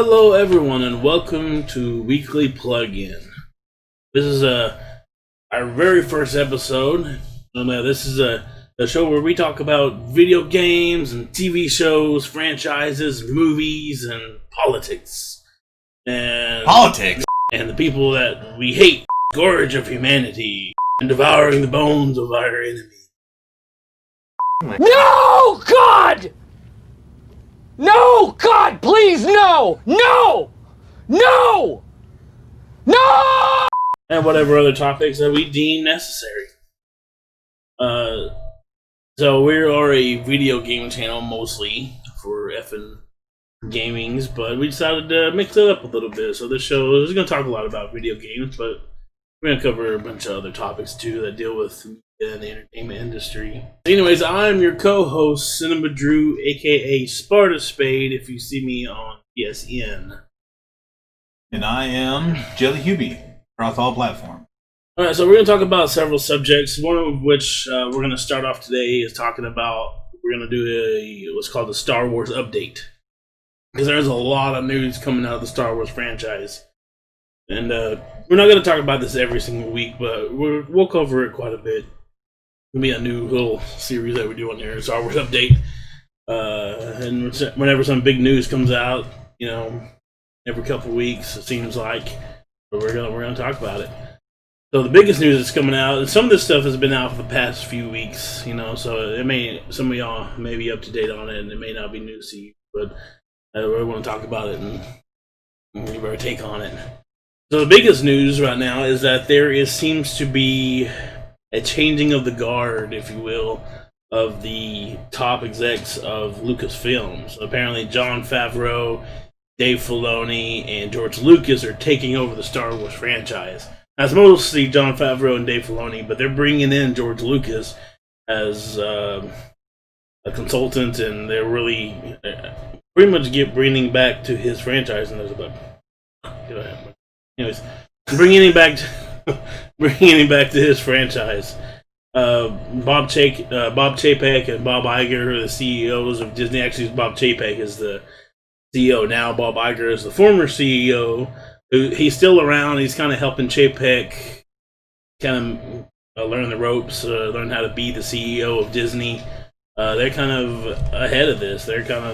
Hello everyone and welcome to Weekly Plug-In. This is our very first episode. This is a show where we talk about video games and TV shows, franchises, movies, and politics. And the people that we hate, scourge of humanity, and devouring the bones of our enemy. No, God! No, God, please, no! No! No! No! And whatever other topics that we deem necessary. So we are a video game channel mostly for eFFn gamings, but we decided to mix it up a little bit. So this show is going to talk a lot about video games, but we're going to cover a bunch of other topics too that deal with the entertainment industry. Anyways, I'm your co-host, Cinemadrue, aka Sparta Spade, if you see me on PSN. And I am Jellyhewby, across all platforms. Alright, so we're going to talk about several subjects, one of which we're going to start off today is talking about, we're going to do what's called the Star Wars update. Because there's a lot of news coming out of the Star Wars franchise. And we're not going to talk about this every single week, but we'll cover it quite a bit. It'll be a new little series that we do on here, Star Wars Update. And whenever some big news comes out, every couple weeks, it seems like, we're gonna talk about it. So the biggest news that's coming out, and some of this stuff has been out for the past few weeks, so some of y'all may be up to date on it, and it may not be news to you, but we want to talk about it and give our take on it. So the biggest news right now is that there seems to be a changing of the guard, if you will, of the top execs of Lucasfilms. Apparently Jon Favreau, Dave Filoni, and George Lucas are taking over the Star Wars franchise. Now, it's mostly Jon Favreau and Dave Filoni, but they're bringing in George Lucas as a consultant, and they're really pretty much bringing back to his franchise. And there's bringing him back to his franchise. Bob Chapek and Bob Iger are the CEOs of Disney. Actually, Bob Chapek is the CEO now. Bob Iger is the former CEO. He's still around. He's kind of helping Chapek kind of learn the ropes, learn how to be the CEO of Disney. They're kind of ahead of this. They're kind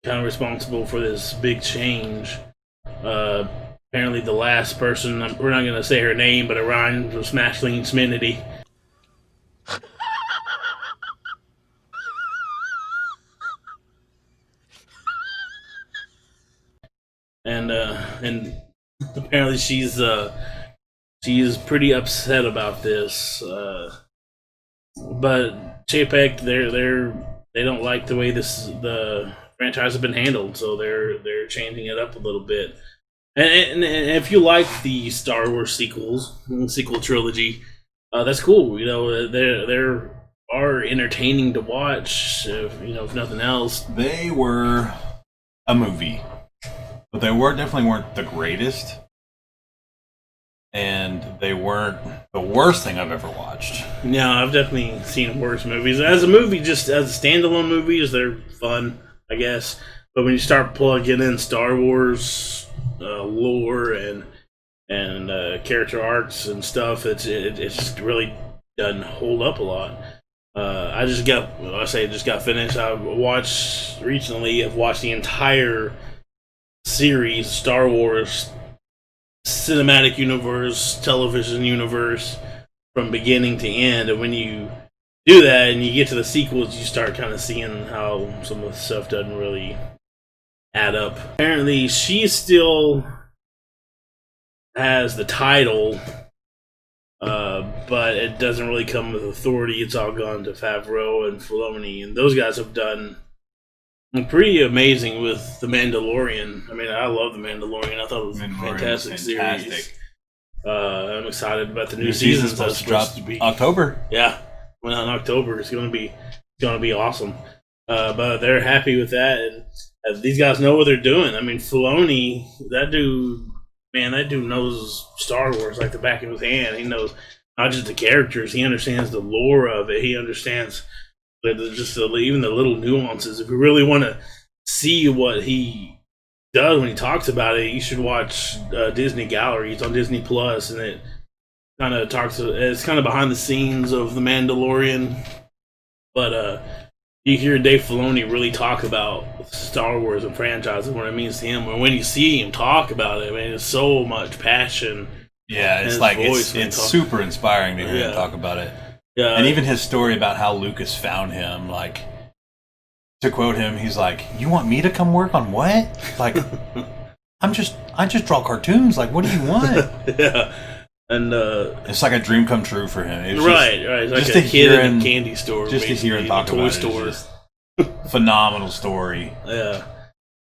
of responsible for this big change. Apparently the last person, we're not going to say her name, but it rhymes with Smashling Sminity. And apparently she's pretty upset about this. But Chapek, they don't like the way the franchise has been handled, so they're changing it up a little bit. And if you like the Star Wars sequel trilogy, that's cool. They are entertaining to watch. If nothing else, they were a movie, but they definitely weren't the greatest, and they weren't the worst thing I've ever watched. No, I've definitely seen worse movies. As a movie, just as standalone movies, they're fun, I guess. But when you start plugging in Star Wars lore and character arcs and stuff, it just really doesn't hold up a lot. I just got finished. I've watched the entire series, Star Wars cinematic universe, television universe, from beginning to end. And when you do that and you get to the sequels, you start kind of seeing how some of the stuff doesn't really add up. Apparently, she still has the title, but it doesn't really come with authority. It's all gone to Favreau and Filoni, and those guys have done pretty amazing with The Mandalorian. I mean, I love The Mandalorian. I thought it was a fantastic series. I'm excited about the new season. Supposed to drop October. Yeah, went out in October. It's gonna be awesome. But they're happy with that, and these guys know what they're doing. I mean, Filoni, that dude knows Star Wars like the back of his hand. He knows not just the characters, he understands the lore of it. He understands even the little nuances. If you really want to see what he does when he talks about it, you should watch Disney Gallery. It's on Disney Plus, and it kind of talks. It's kind of behind the scenes of The Mandalorian, but you hear Dave Filoni really talk about Star Wars and franchise and what it means to him. And when you see him talk about it, man, there's so much passion. Yeah, it's like it's super inspiring to hear him talk about it. Yeah, and even his story about how Lucas found him, like, to quote him, he's like, "You want me to come work on what? Like, I just draw cartoons. Like, what do you want?" Yeah, and it's like a dream come true for him. It's right. It's like just a kid in a candy store, just to hear him talk about it. Toy store. Phenomenal story. Yeah,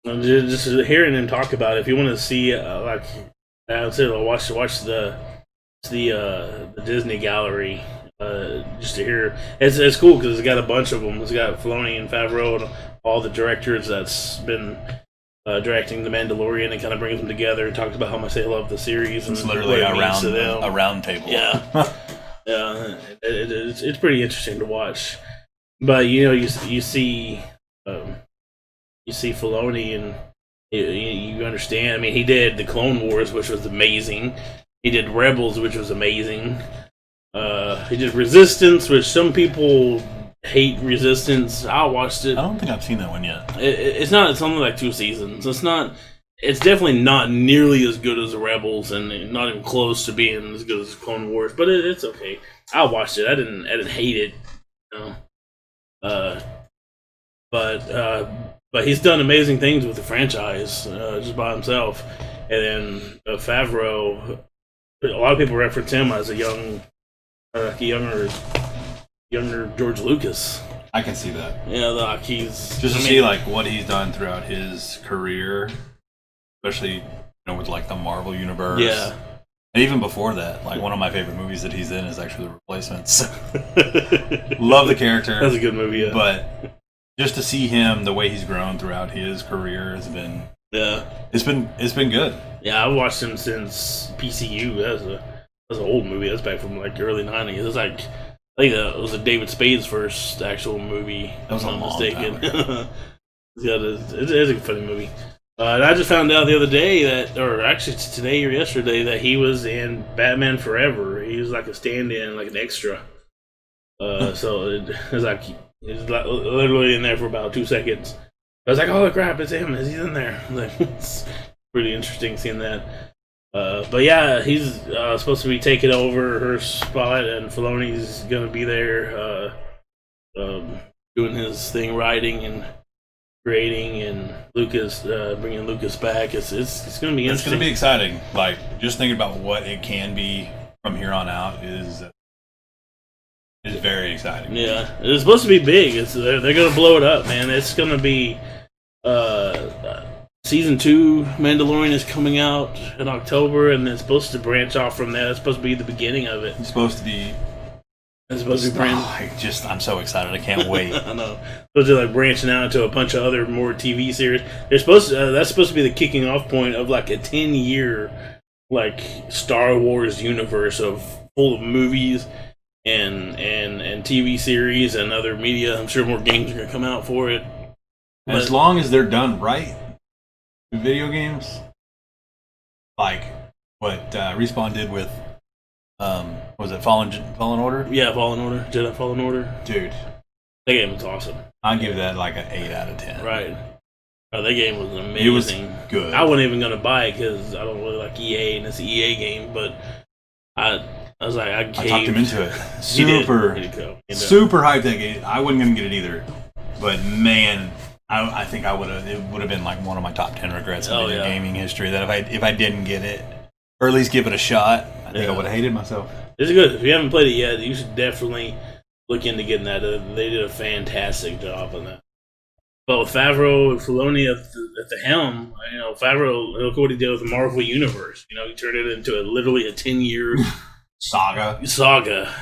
and just hearing him talk about it. If you want to see, like, I would say, watch the Disney Gallery. Just to hear, it's cool because it's got a bunch of them. It's got Filoni and Favreau and all the directors that's been directing The Mandalorian, and kind of brings them together and talks about how much they love the series. It's literally a round table. Yeah, yeah, it's pretty interesting to watch. But you see Filoni, and you understand. I mean, he did the Clone Wars, which was amazing. He did Rebels, which was amazing. He did Resistance, which some people hate Resistance. I watched it. I don't think I've seen that one yet. It's only like 2 seasons. It's definitely not nearly as good as the Rebels, and not even close to being as good as Clone Wars. But it's okay. I watched it. I didn't hate it. But he's done amazing things with the franchise just by himself. And then Favreau, a lot of people reference him as a younger George Lucas. I can see that. Yeah, like he's just to see like what he's done throughout his career, especially with like the Marvel universe. Yeah, and even before that, like one of my favorite movies that he's in is actually The Replacements. Love the character. That's a good movie. Yeah, but just to see him the way he's grown throughout his career has been it's been good. Yeah, I've watched him since PCU. That's an old movie. That's back from like the early '90s. It's like, I think that was David Spade's first actual movie. That was if I'm not mistaken. It's a funny movie. And I just found out the other day or actually today or yesterday, that he was in Batman Forever. He was like a stand-in, like an extra. So it was like he's literally in there for about 2 seconds. I was like, "Oh crap, it's him! He's in there!" Like, it's pretty interesting seeing that. But yeah, he's supposed to be taking over her spot, and Filoni's gonna be there, doing his thing, writing and creating, and Lucas bringing Lucas back. It's gonna be interesting. It's gonna be exciting. Like, just thinking about what it can be from here on out is very exciting. Yeah, it's supposed to be big. They're gonna blow it up, man. It's gonna be Season 2 Mandalorian is coming out in October, and it's supposed to branch off from that. It's supposed to be the beginning of it. It's supposed to be I'm so excited. I can't wait. I know. Supposed to like branching out into a bunch of other more TV series. That's supposed to be the kicking off point of like a 10-year like Star Wars universe full of movies and TV series and other media. I'm sure more games are gonna come out for it. As long as they're done right, video games, like what Respawn did with was it Fallen Order? Yeah, Fallen Order, Jedi Fallen Order. Dude, that game was awesome. I'd give that like an 8 out of 10. Right. Oh, that game was amazing. It was good. I wasn't even gonna buy it because I don't really like EA, and it's an EA game. But I was like, I talked him into it. Super hyped that game. I wasn't gonna get it either, but man, I think it would have been like one of my top 10 regrets in video gaming history, that if I didn't get it, or at least give it a shot, I think I would have hated myself. It's good. If you haven't played it yet, you should definitely look into getting that. They did a fantastic job on that. But with Favreau and Filoni at the helm, Favreau, look what he did with the Marvel Universe. He turned it into literally a 10-year saga,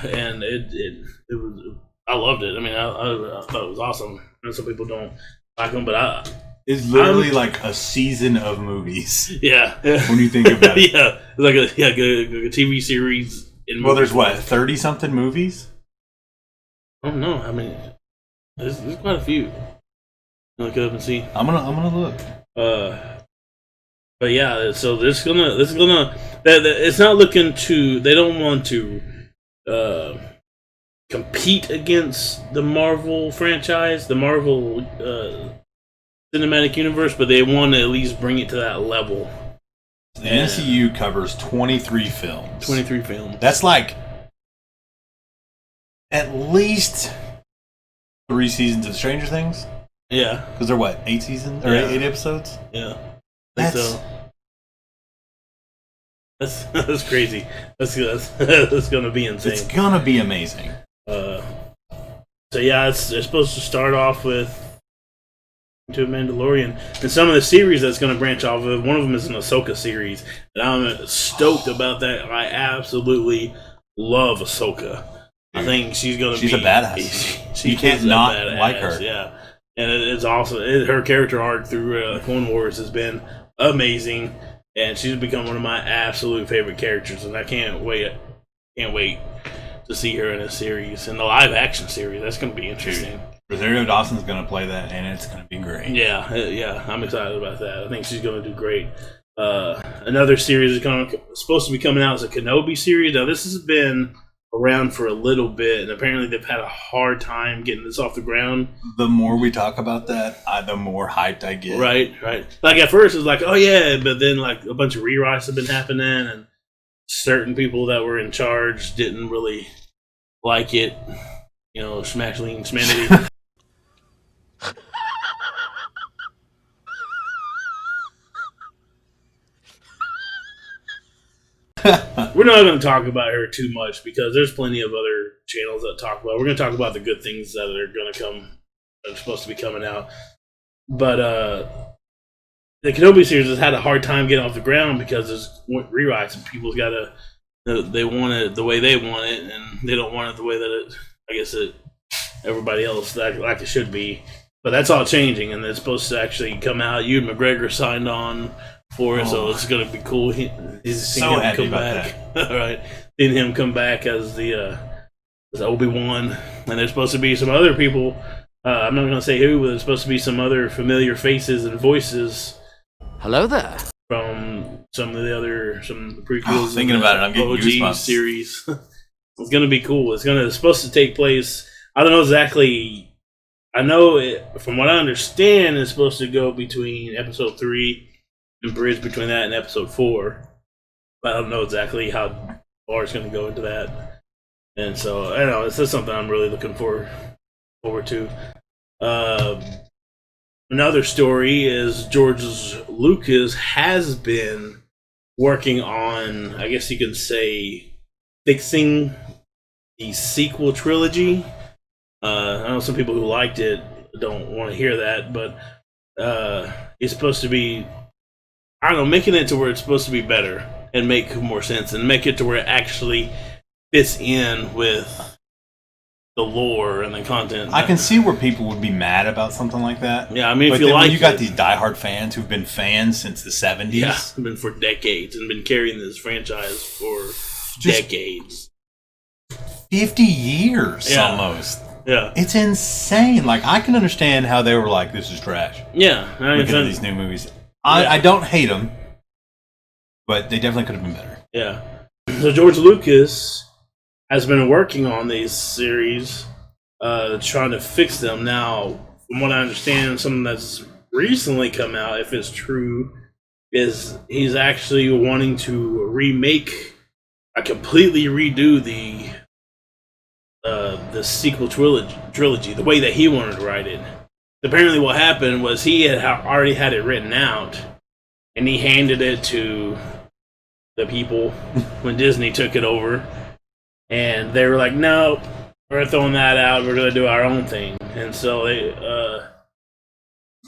and it was. I loved it. I mean, I thought it was awesome. And some people don't like them, but it's literally like a season of movies. Yeah, when you think about it. Yeah, it's like a TV series. Well, there's what, 30-something movies? I don't know. I mean, there's quite a few. Look it up and see. I'm gonna look. But yeah, so this is gonna. It's not looking to. They don't want to compete against the Marvel franchise, the Marvel cinematic universe, but they want to at least bring it to that level. The MCU covers 23 films. 23 films. That's like at least 3 seasons of Stranger Things. Yeah, because they're what, 8 seasons or 8 episodes? Yeah, that's crazy. That's gonna be insane. It's gonna be amazing. So yeah, they're supposed to start off with to Mandalorian, and some of the series that's going to branch off of. One of them is an Ahsoka series, and I'm stoked about that. I absolutely love Ahsoka. I think she's a badass. You can't not like her. Yeah, and it's awesome. Her character arc through Clone Wars has been amazing, and she's become one of my absolute favorite characters. And I can't wait to see her in a series, in the live action series. That's going to be interesting. Rosario Dawson's going to play that, and it's going to be great. Yeah, I'm excited about that. I think she's going to do great. Another series is supposed to be coming out as a Kenobi series. Now, this has been around for a little bit, and apparently they've had a hard time getting this off the ground. The more we talk about that, the more hyped I get. Right. Like, at first, it was like, oh, yeah, but then, like, a bunch of rewrites have been happening, and certain people that were in charge didn't really like it. You know, Schmackling, Schmanity. We're not going to talk about her too much because there's plenty of other channels that talk about. We're going to talk about the good things that are going to come, that are supposed to be coming out. But the Kenobi series has had a hard time getting off the ground because there's rewrites and people's got to. They want it the way they want it, and they don't want it the way that everybody else like it should be. But that's all changing, and it's supposed to actually come out. Ewan McGregor signed on for it, so it's going to be cool. He's so happy about that. All right, seeing him come back as as Obi-Wan, and there's supposed to be some other people. I'm not going to say who, but there's supposed to be some other familiar faces and voices. Hello there. From some of the prequels. Thinking about it, I'm getting OG goosebumps. Series. It's going to be cool. It's supposed to take place. I don't know exactly. I know from what I understand, it's supposed to go between episode 3 and bridge between that and episode 4. But I don't know exactly how far it's going to go into that. And so I don't know. It's just something I'm really looking forward to. Another story is George Lucas has been working on, I guess you can say, fixing the sequel trilogy. I know some people who liked it don't want to hear that, but it's supposed to be, I don't know, making it to where it's supposed to be better and make more sense and make it to where it actually fits in with the lore and the content. I can see where people would be mad about something like that. Yeah, I mean, if you got these diehard fans who've been fans since the 70s. Yeah, been for decades and been carrying this franchise for decades. 50 years almost. Yeah. It's insane. Like, I can understand how they were like, this is trash. Yeah. Looking at these new movies. I don't hate them, but they definitely could have been better. Yeah. So George Lucas has been working on these series, trying to fix them. Now, from what I understand, something that's recently come out, if it's true, is he's actually wanting to completely redo the sequel trilogy, the way that he wanted to write it. Apparently what happened was he had already had it written out, and he handed it to the people when Disney took it over. And they were like, no, we're throwing that out. We're going to do our own thing. And so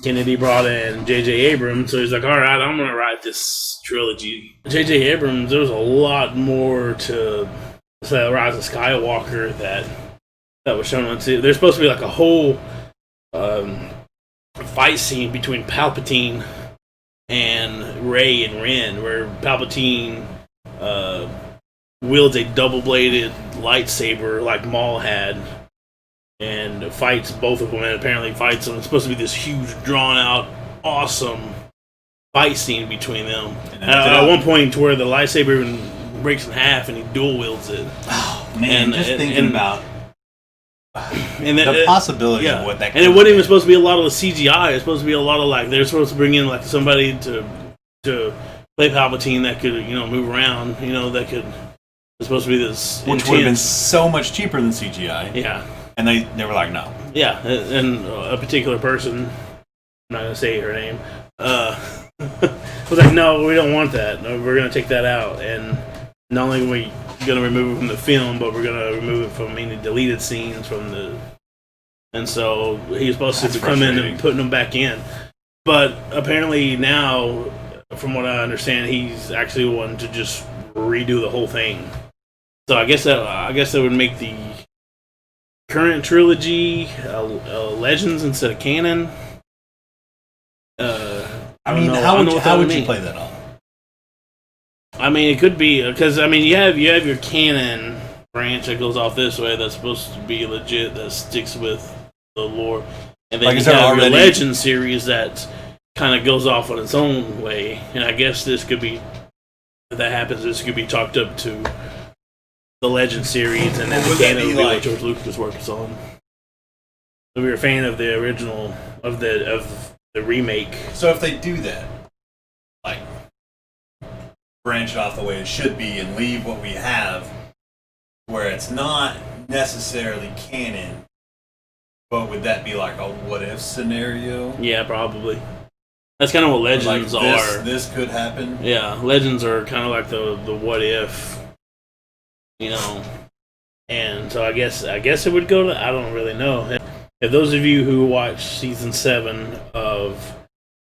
Kennedy brought in J.J. Abrams. So he's like, all right, I'm going to write this trilogy. J.J. Abrams, there was a lot more to Rise of Skywalker that was shown on TV. There's supposed to be like a whole fight scene between Palpatine and Rey and Ren, where Palpatine wields a double-bladed lightsaber like Maul had, and fights both of them, and apparently fights them. It's supposed to be this huge, drawn out, awesome fight scene between them. At one point, to where the lightsaber even breaks in half, and he dual wields it. Oh man, thinking about the possibility of what that. And it wasn't even supposed to be a lot of the CGI. It's supposed to be a lot of they're supposed to bring in somebody to play Palpatine that could move around. That could. It's supposed to be this, which would have been so much cheaper than CGI. Yeah. And they were like, no. Yeah, and a particular person, I'm not going to say her name, was like, no, we don't want that. No, we're going to take that out. And not only are we going to remove it from the film, but we're going to remove it from any deleted scenes from the... And so he's supposed to come in and putting them back in. But apparently now, from what I understand, he's actually wanting to just redo the whole thing. So I guess that would make the current trilogy Legends instead of canon. How would you play that off? I mean, it could be because you have your canon branch that goes off this way that's supposed to be legit, that sticks with the lore, and then you have your Legend series that kind of goes off on its own way. And I guess this could be, if that happens, this could be chalked up to the Legend series, and then the canon would be what George Lucas works on. So we were a fan of the original, of the remake. So if they do that, branch it off the way it should be and leave what we have, where it's not necessarily canon, but would that be like a what-if scenario? Yeah, probably. That's kind of what Legends are. This could happen? Yeah, Legends are kind of like the what-if. And so I guess it would go to, I don't really know. If those of you who watched season 7 of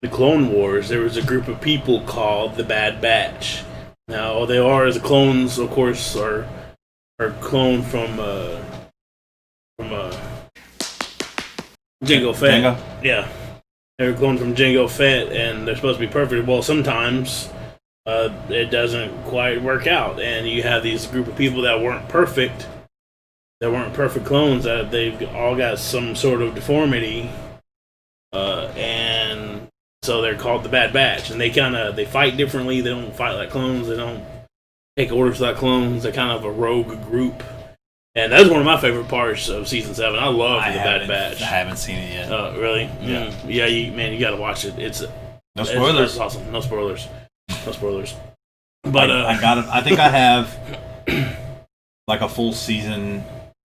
the Clone Wars, there was a group of people called the Bad Batch. Now, they are, as the clones, of course, are cloned from Jango Fett. Yeah, they're cloned from Jango Fett, and they're supposed to be perfect. Well, sometimes it doesn't quite work out, and you have these group of people that weren't perfect clones, that they've all got some sort of deformity, and so they're called the Bad Batch, and they fight differently. They don't fight like clones. They don't take orders like clones. They're kind of a rogue group, and that's one of my favorite parts of season 7. I love the Bad Batch. I haven't seen it yet. Really? Yeah. Yeah, you got to watch it. No spoilers. It's awesome. No spoilers. But I think I have like a full season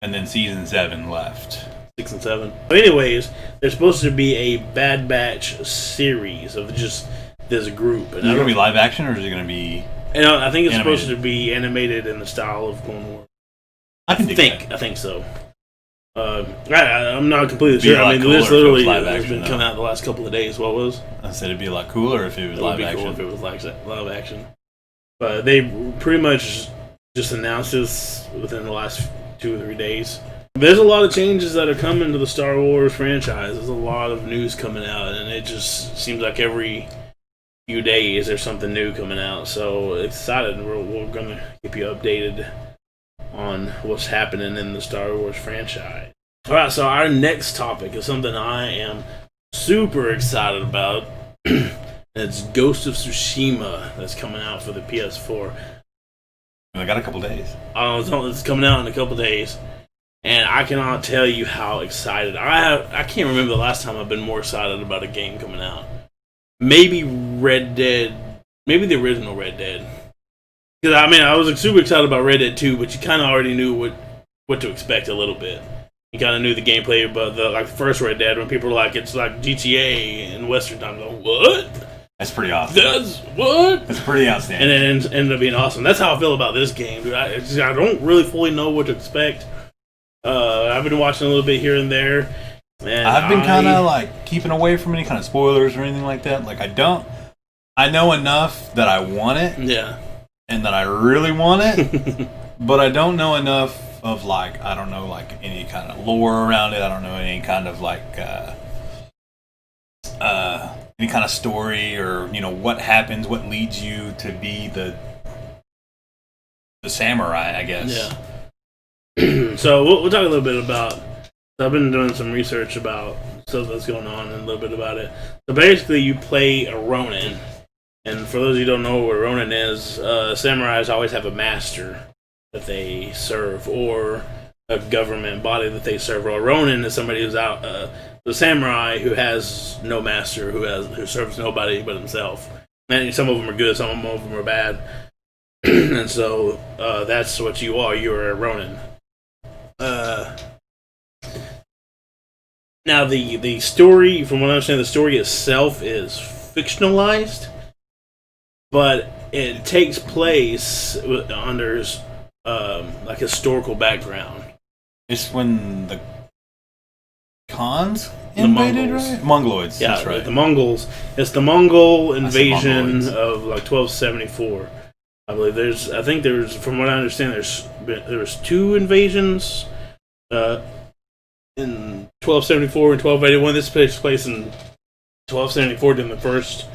and then season 7 left. 6 and 7. But anyways, there's supposed to be a Bad Batch series of just this group. And is it going to be live action, or is it going to be? I think it's supposed to be animated in the style of Clone Wars. I think so. I'm not completely sure. I mean, this literally has been coming out the last couple of days. What was? I said it'd be a lot cooler if it was live action. Cool if it was live action. But they pretty much just announced this within the last 2 or 3 days. There's a lot of changes that are coming to the Star Wars franchise. There's a lot of news coming out, and it just seems like every few days there's something new coming out. So excited. We're going to keep you updated on what's happening in the Star Wars franchise. All right, so our next topic is something I am super excited about. It's Ghost of Tsushima that's coming out for the PS4. I got a couple days. It's coming out in a couple days. And I cannot tell you how excited I can't remember the last time I've been more excited about a game coming out. Maybe Red Dead, maybe the original Red Dead. Because I was super excited about Red Dead 2, but you kind of already knew what to expect a little bit. You kind of knew the gameplay, but the first Red Dead, when people were like, it's like GTA in Western time, like, what? That's pretty awesome. That's pretty outstanding. And then it ended up being awesome. That's how I feel about this game, dude. I don't really fully know what to expect. I've been watching a little bit here and there. And I've been kind of keeping away from any kind of spoilers or anything like that. I know enough that I want it. Yeah. And that I really want it. But I don't know enough of I don't know any kind of lore around it. I don't know any kind of any kind of story, or what happens, what leads you to be the samurai, I guess. Yeah. So we'll talk a little bit about I've been doing some research about stuff that's going on and a little bit about it. So basically, you play a Ronin, and for those of you who don't know what Ronin is, samurais always have a master that they serve, or a government body that they serve. Or a Ronin is somebody who's out, the samurai who has no master, who serves nobody but himself. And some of them are good, some of them are bad, and so that's what you are. You're a Ronin. Now, the story, from what I understand, the story itself is fictionalized, but it takes place under like historical background. It's when the Khans invaded, right? Mongoloids. Yeah, that's right. The Mongols. It's the Mongol invasion of like 1274. I believe I think there's, from what I understand, there was 2 invasions. In 1274 and 1281, this takes place in 1274 during the first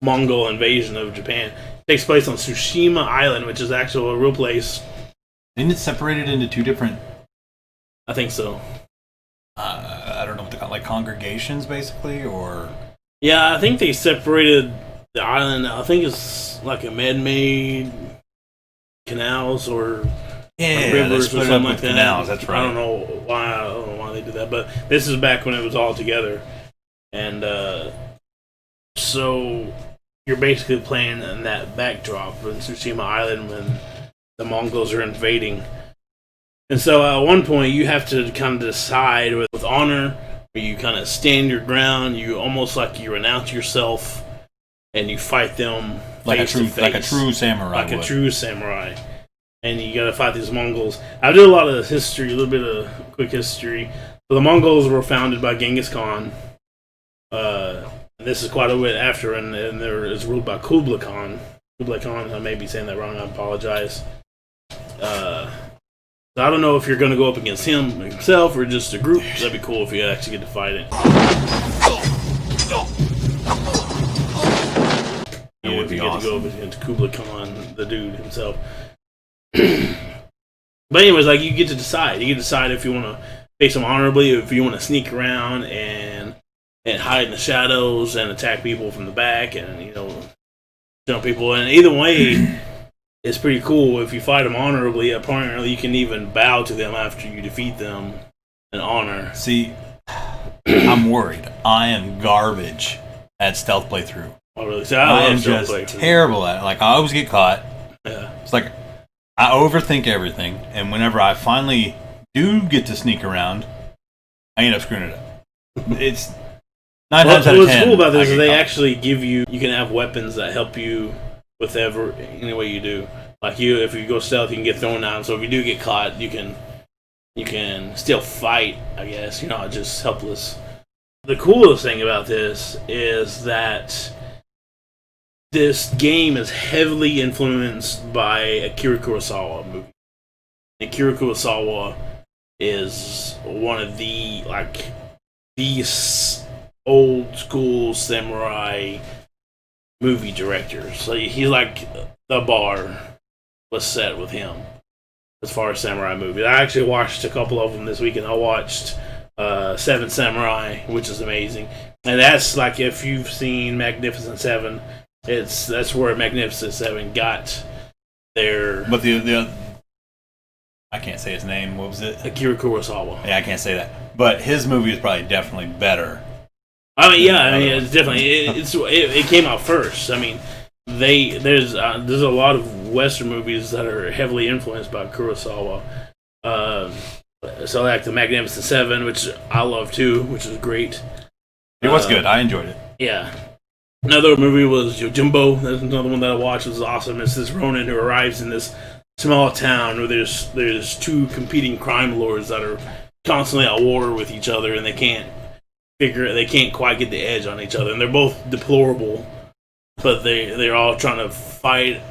Mongol invasion of Japan. It takes place on Tsushima Island, which is actually a real place. Isn't it separated into 2 different? I think so. I don't know what they call it, like congregations, basically, or. Yeah, I think they separated the island. I think it's like a man-made canals or. Yeah, rivers or something like that. Canals, that's right. I don't know why they did that, but this is back when it was all together, and so you're basically playing in that backdrop in Tsushima Island when the Mongols are invading, and so at one point you have to kind of decide with honor, where you kind of stand your ground, you almost like you renounce yourself, and you fight them face to face, like a true samurai, a true samurai. And you gotta fight these Mongols. I did a lot of history, a little bit of quick history. So the Mongols were founded by Genghis Khan. And this is quite a bit after, and it's ruled by Kublai Khan. Kublai Khan, I may be saying that wrong, I apologize. So I don't know if you're gonna go up against him himself or just a group. That'd be cool if you actually get to fight it. It would be awesome. awesome. To go up against Kublai Khan, the dude himself. But anyways, like, you get to decide. You get to decide if you want to face them honorably, if you want to sneak around and hide in the shadows and attack people from the back, and jump people. And either way, it's pretty cool. If you fight them honorably, apparently you can even bow to them after you defeat them in honor. See, I'm worried. I am garbage at stealth playthrough. Oh, really? See, I am just terrible at it. Like, I always get caught. Yeah. It's like I overthink everything, and whenever I finally do get to sneak around, I end up screwing it up. It's 9 times out of 10. What's cool about this is they actually give you can have weapons that help you with any way you do. Like, if you go stealth, you can get thrown down. So if you do get caught, you can still fight, I guess. You're not just helpless. The coolest thing about this is that this game is heavily influenced by Akira Kurosawa movie. Akira Kurosawa is one of the old school samurai movie directors. So he's like, the bar was set with him as far as samurai movies. I actually watched a couple of them this weekend. I watched Seven Samurai, which is amazing, and that's like, if you've seen Magnificent Seven. That's where Magnificent Seven got their. But the I can't say his name. What was it? Akira Kurosawa. Yeah, I can't say that. But his movie is probably definitely better. I mean, yeah, it's definitely it came out first. I mean, there's a lot of Western movies that are heavily influenced by Kurosawa. So like the Magnificent Seven, which I love too, which is great. It was good. I enjoyed it. Yeah. Another movie was Yojimbo. That's another one that I watched. It was awesome. It's this Ronin who arrives in this small town where there's 2 competing crime lords that are constantly at war with each other, and they can't quite get the edge on each other. And they're both deplorable, but they're all trying to fight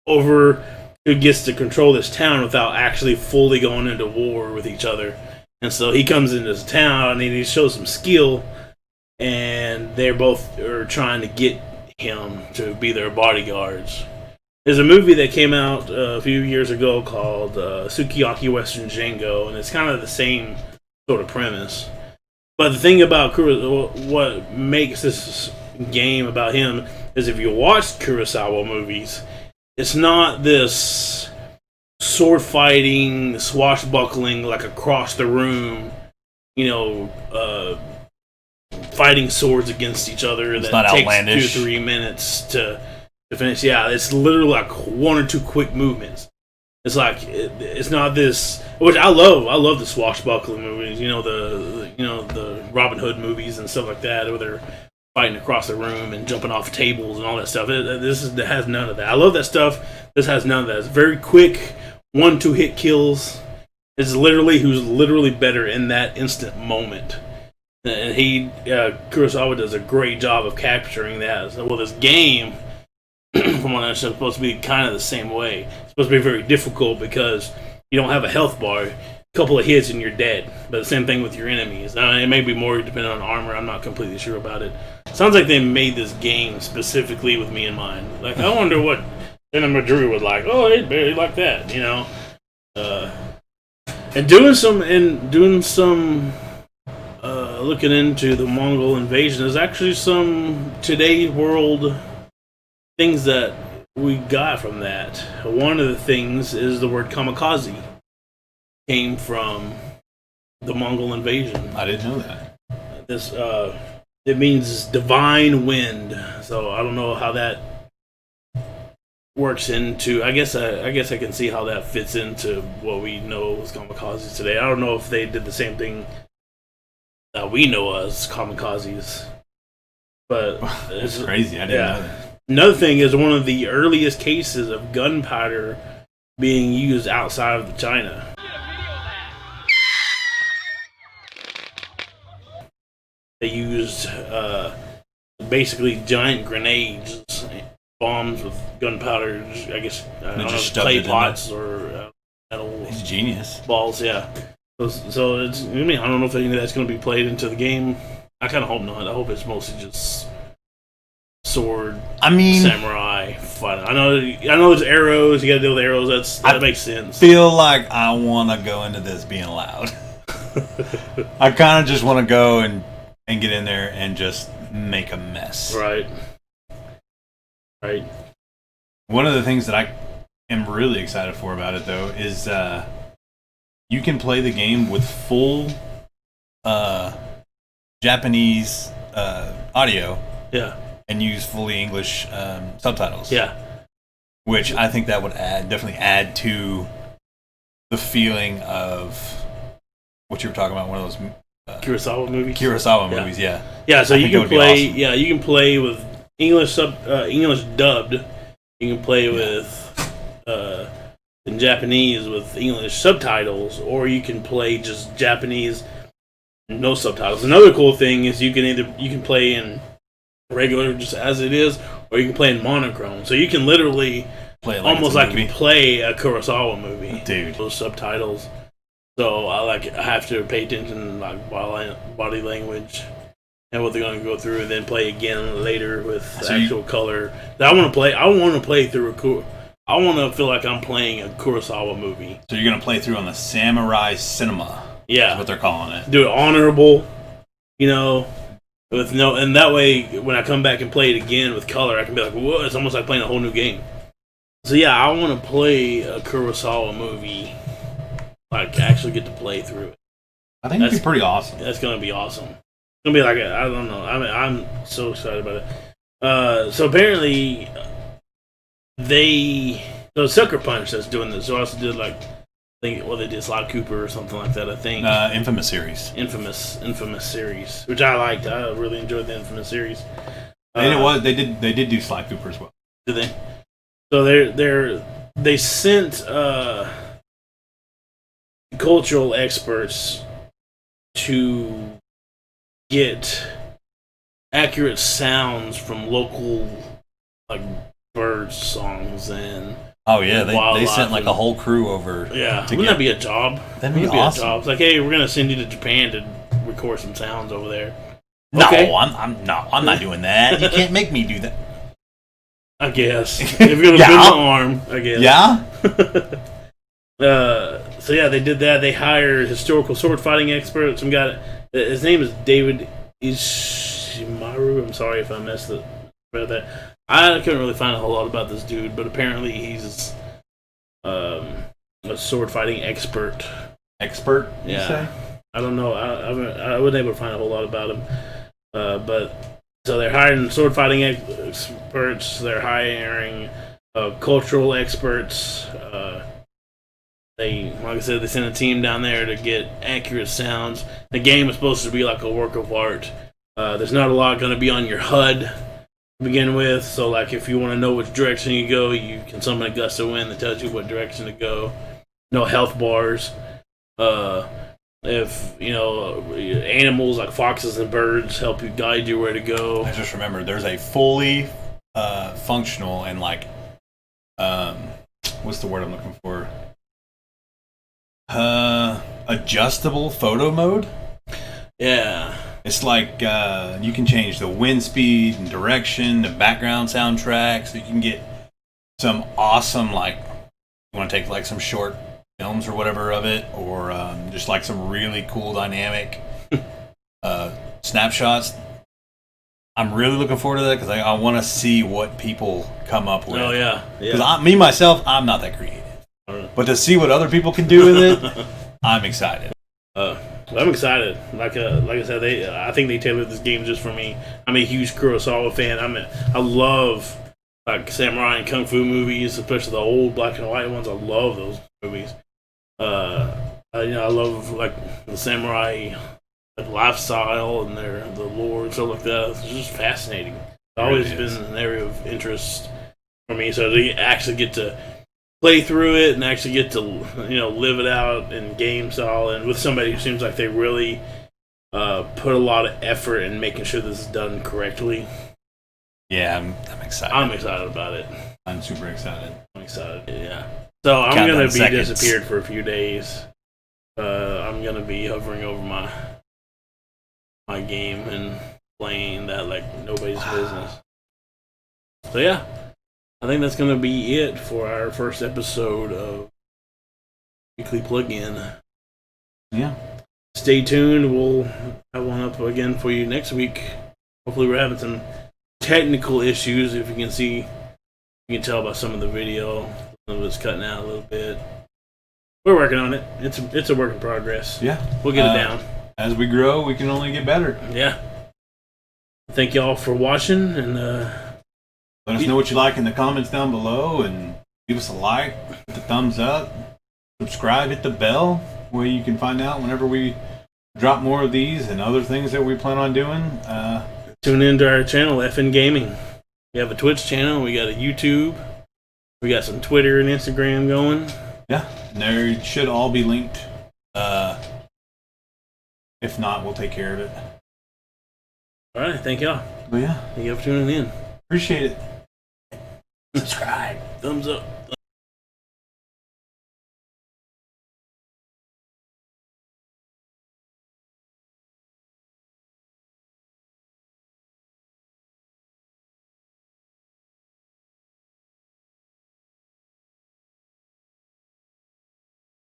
over who gets to control this town without actually fully going into war with each other. And so he comes into this town and he shows some skill, and they're both are trying to get him to be their bodyguards. There's a movie that came out a few years ago called Sukiyaki Western Django, and it's kind of the same sort of premise. But the thing about Kurosawa, what makes this game about him is if you watch Kurosawa movies, it's not this sword fighting, swashbuckling, like across the room, fighting swords against each other. It's that not takes outlandish. 2 or 3 minutes to finish. Yeah, it's literally like 1 or 2 quick movements. It's like it's not this, which I love. I love the swashbuckling movies. The Robin Hood movies and stuff like that, where they're fighting across the room and jumping off tables and all that stuff. It has none of that. I love that stuff. This has none of that. It's very quick, 1-2 hit kills. It's who's literally better in that instant moment. And Kurosawa does a great job of capturing that. Well, this game, from what I understand, is supposed to be kind of the same way. It's supposed to be very difficult because you don't have a health bar. A couple of hits and you're dead. But the same thing with your enemies. Now, it may be more dependent on armor. I'm not completely sure about it. Sounds like they made this game specifically with me in mind. Like, I wonder what Cinemadrue would like. Oh, they'd barely like that, and doing some looking into the Mongol invasion. There's actually some today's world things that we got from that. One of the things is the word kamikaze came from the Mongol invasion. I didn't know that. This it means divine wind. So I don't know how that works into. I guess I can see how that fits into what we know as kamikazes today. I don't know if they did the same thing that we know as kamikazes, but it's crazy. I didn't know that. Another thing is one of the earliest cases of gunpowder being used outside of China. They used basically giant grenades, bombs with gunpowder. I guess clay pots or metal. He's a genius. Balls, yeah. So it's. I mean, I don't know if any of that's going to be played into the game. I kind of hope not. I hope it's mostly just sword. Samurai fighting. I know. There's arrows. You got to deal with arrows. That makes sense. Feel like I want to go into this being loud. I kind of just want to go and get in there and just make a mess. Right. One of the things that I am really excited for about it, though, is you can play the game with full Japanese audio. Yeah. And use fully English subtitles. Yeah. Which I think that would definitely add to the feeling of what you were talking about, one of those Kurosawa movies. Movies, yeah. Yeah, so you can play. Awesome. Yeah, you can play with English dubbed. You can play with in Japanese with English subtitles, or you can play just Japanese, no subtitles. Another cool thing is you can play in regular just as it is, or you can play in monochrome. So you can literally play it almost like you play a Kurosawa movie. Dude, those subtitles. So I have to pay attention like body language and what they're going to go through, and then play again later with actual color. I want to play through I want to feel like I'm playing a Kurosawa movie. So you're going to play through on the Samurai Cinema. Yeah, that's what they're calling it. Do it honorable, and that way when I come back and play it again with color, I can be like, whoa, it's almost like playing a whole new game. So yeah, I want to play a Kurosawa movie. Like, actually get to play through it. I think it'd be pretty awesome. That's going to be awesome. It's going to be like, I don't know. I'm so excited about it. So apparently, Sucker Punch that's doing this. So I also did they did Sly Cooper or something like that, I think. Infamous series. Infamous series, which I liked. I really enjoyed the Infamous series. They did do Sly Cooper as well. Did they? So they sent cultural experts to get accurate sounds from local bird songs and they sent a whole crew over. Yeah, wouldn't that be a job? That'd be awesome. A job. It's like, hey, we're gonna send you to Japan to record some sounds over there. No, okay. I'm not doing that. You can't make me do that. I guess if you're gonna bend the arm, I guess. Yeah. So yeah, they did that. They hired historical sword fighting expert. Some guy. His name is David Ishimaru. I'm sorry if I messed it about that. I couldn't really find a whole lot about this dude, but apparently he's a sword fighting expert. Expert? Yeah. You say? I don't know. I wasn't able to find a whole lot about him. But so they're hiring sword fighting experts. They're hiring cultural experts. Like I said, they sent a team down there to get accurate sounds. The game is supposed to be like a work of art. There's not a lot going to be on your HUD to begin with. So, like, if you want to know which direction you go, you can summon a gust of wind that tells you what direction to go. No health bars. If, animals like foxes and birds help you guide you where to go. I just remembered there's a fully functional and, like, what's the word I'm looking for? Adjustable photo mode. Yeah. It's like you can change the wind speed and direction, the background soundtrack, so you can get some awesome, like, you want to take like some short films or whatever of it, or just like some really cool dynamic snapshots. I'm really looking forward to that because I want to see what people come up with. Oh yeah, because me myself, I'm not that creative, but to see what other people can do with it, I'm excited. I'm excited. Like I said, I think they tailored this game just for me. I'm a huge Kurosawa fan. I love like samurai and kung fu movies, especially the old black and white ones. I love those movies. I love like the samurai lifestyle and the lore and stuff like that. It's just fascinating. It's always been an area of interest for me. So to actually get to play through it and actually get to live it out in game style and with somebody who seems like they really put a lot of effort in making sure this is done correctly. Yeah, I'm excited. I'm excited about it. I'm super excited. I'm excited. Yeah. So I'm gonna be disappeared for a few days. I'm gonna be hovering over my game and playing that like nobody's business. So yeah, I think that's gonna be it for our first episode of Weekly Plug-In. Yeah. Stay tuned. We'll have one up again for you next week. Hopefully, we're having some technical issues. If you can see, you can tell by some of the video. Some of it's cutting out a little bit. We're working on it. It's a work in progress. Yeah. We'll get it down. As we grow, we can only get better. Yeah. Thank y'all for watching, and let us know what you like in the comments down below, and give us a like, hit the thumbs up, subscribe, hit the bell, where you can find out whenever we drop more of these and other things that we plan on doing. Tune into our channel, eFFn Gaming. We have a Twitch channel, we got a YouTube, we got some Twitter and Instagram going. Yeah, and they should all be linked. If not, we'll take care of it. Alright, thank y'all. But yeah. Thank you for tuning in. Appreciate it. Subscribe. Thumbs up.